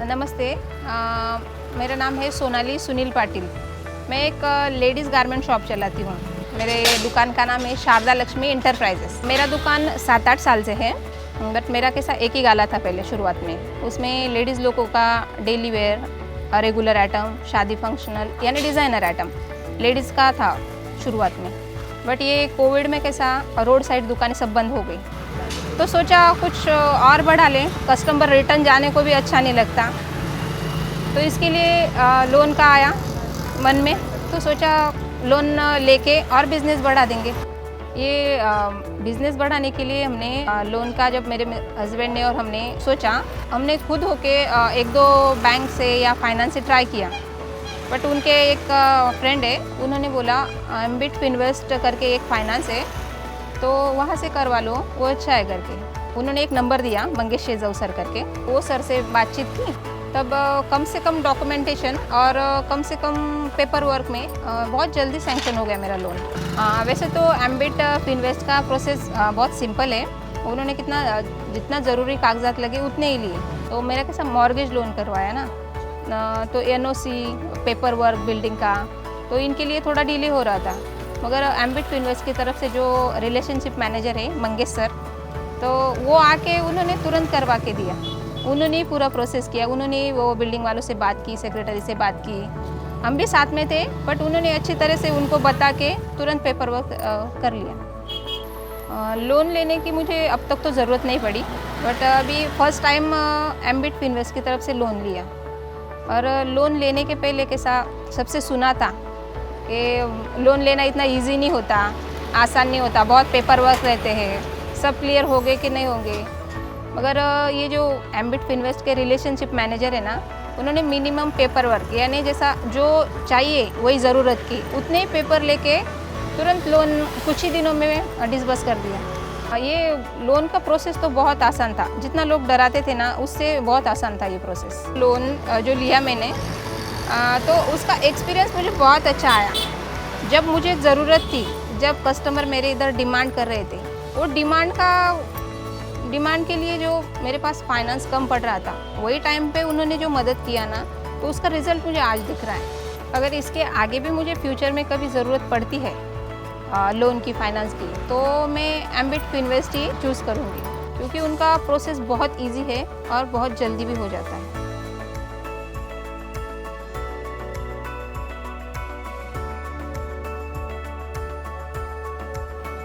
नमस्ते, मेरा नाम है सोनाली सुनील पाटिल। मैं एक लेडीज़ गारमेंट शॉप चलाती हूँ। मेरे दुकान का नाम है शारदा लक्ष्मी इंटरप्राइजेस। मेरा दुकान 7-8 साल से है, बट मेरा कैसा एक ही गाला था पहले शुरुआत में। उसमें लेडीज़ लोगों का डेली वेयर, रेगुलर आइटम, शादी फंक्शनल यानी डिज़ाइनर आइटम लेडीज़ का था शुरुआत में। बट ये कोविड में कैसा रोड साइड दुकानें सब बंद हो गई, तो सोचा कुछ और बढ़ा लें। कस्टमर रिटर्न जाने को भी अच्छा नहीं लगता, तो इसके लिए लोन का आया मन में, तो सोचा लोन लेके और बिज़नेस बढ़ा देंगे। ये बिज़नेस बढ़ाने के लिए हमने लोन का, जब मेरे हस्बैंड ने और हमने सोचा, हमने खुद होके 1-2 बैंक से या फाइनेंस से ट्राई किया। बट उनके एक फ्रेंड है, उन्होंने बोला एम्बिट फिनवेस्ट करके एक फाइनेंस है, तो वहाँ से करवा लो, वो अच्छा है करके। उन्होंने एक नंबर दिया, मंगेश शेजव सर करके। वो सर से बातचीत की, तब कम से कम डॉक्यूमेंटेशन और कम से कम पेपर वर्क में बहुत जल्दी सैंक्शन हो गया मेरा लोन। वैसे तो एम्बिट फिनवेस्ट का प्रोसेस बहुत सिंपल है। उन्होंने जितना ज़रूरी कागजात लगे उतने ही लिए। तो मेरा कैसा मॉर्गेज लोन करवाया ना, तो NOC, पेपर वर्क, बिल्डिंग का, तो इनके लिए थोड़ा डिले हो रहा था। मगर एम्बिट फिनवेस्ट की तरफ से जो रिलेशनशिप मैनेजर है मंगेश सर, तो वो आके उन्होंने तुरंत करवा के दिया। उन्होंने ही पूरा प्रोसेस किया। उन्होंने वो बिल्डिंग वालों से बात की, सेक्रेटरी से बात की, हम भी साथ में थे, बट उन्होंने अच्छी तरह से उनको बता के तुरंत पेपर वर्क कर लिया। लोन लेने की मुझे अब तक तो ज़रूरत नहीं पड़ी, बट अभी फर्स्ट टाइम एम्बिट फिनवेस्ट की तरफ से लोन लिया। और लोन लेने के पहले कैसा सबसे सुना था कि लोन लेना इतना इजी नहीं होता, आसान नहीं होता, बहुत पेपर वर्क रहते हैं, सब क्लियर होंगे कि नहीं होंगे। मगर ये जो एम्बिट फिनवेस्ट के रिलेशनशिप मैनेजर है ना, उन्होंने मिनिमम पेपर वर्क यानी जैसा जो चाहिए वही ज़रूरत की उतने ही पेपर लेके तुरंत लोन कुछ ही दिनों में डिसबर्स कर दिया। ये लोन का प्रोसेस तो बहुत आसान था, जितना लोग डराते थे ना उससे बहुत आसान था ये प्रोसेस। लोन जो लिया मैंने, तो उसका एक्सपीरियंस मुझे बहुत अच्छा आया। जब मुझे ज़रूरत थी, जब कस्टमर मेरे इधर डिमांड कर रहे थे, वो डिमांड के लिए जो मेरे पास फाइनेंस कम पड़ रहा था, वही टाइम पे उन्होंने जो मदद किया ना, तो उसका रिज़ल्ट मुझे आज दिख रहा है। अगर इसके आगे भी मुझे फ्यूचर में कभी ज़रूरत पड़ती है लोन की, फाइनेंस की, तो मैं एम्बिट फिनवेस्ट ही चूज़ करूँगी, क्योंकि उनका प्रोसेस बहुत ईजी है और बहुत जल्दी भी हो जाता है।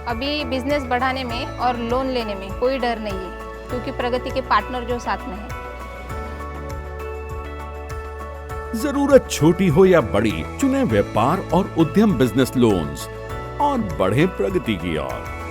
अभी बिजनेस बढ़ाने में और लोन लेने में कोई डर नहीं है, क्योंकि प्रगति के पार्टनर जो साथ में है। जरूरत छोटी हो या बड़ी, चुने व्यापार और उद्यम बिजनेस लोन्स और बढ़े प्रगति की ओर।